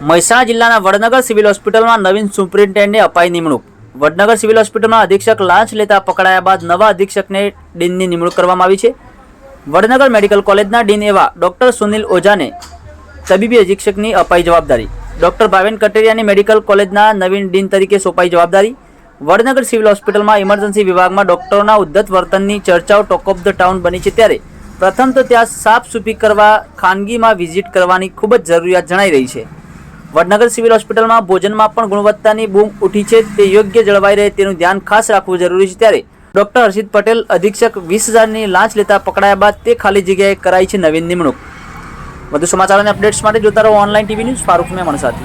મહેસાણા જિલ્લાના વડનગર સિવિલ હોસ્પિટલમાં નવીન સુપ્રિન્ટેન્ડન્ટને અપાઈ નિમણૂક। વડનગર સિવિલ હોસ્પિટલમાં અધિક્ષક લાંચ લેતા પકડાયા બાદ નવા અધિક્ષકને ડીનની નિમણૂક કરવામાં આવી છે। વડનગર મેડિકલ કોલેજના ડીન એવા ડોક્ટર સુનિલ ઓઝાને તબીબી અધિક્ષકની અપાઈ જવાબદારી। ડોક્ટર ભાવેન કટેરિયાની મેડિકલ કોલેજના નવીન ડીન તરીકે સોંપાઈ જવાબદારી। વડનગર સિવિલ હોસ્પિટલમાં ઇમરજન્સી વિભાગમાં ડોક્ટરોના ઉદ્ધત વર્તનની ચર્ચાઓ ટોક ઓફ ધ ટાઉન બની છે, ત્યારે પ્રથમ તો ત્યાં સાફ સૂફી કરવા ખાનગીમાં વિઝિટ કરવાની ખૂબ જ જરૂરિયાત જણાઈ રહી છે। વડનગર સિવિલ હોસ્પિટલમાં ભોજનમાં પણ ગુણવત્તાની બૂમ ઉઠી છે, તે યોગ્ય જળવાઈ રહે તેનું ધ્યાન ખાસ રાખવું જરૂરી છે। ત્યારે ડોક્ટર હર્ષિત પટેલ અધિક્ષક 20,000ની લાંચ લેતા પકડાયા બાદ તે ખાલી જગ્યાએ કરાઈ છે નવીન નિમણૂક। વધુ સમાચાર અને અપડેટ્સ માટે જોતા રહો online TV news. Farooq Memon સાથે।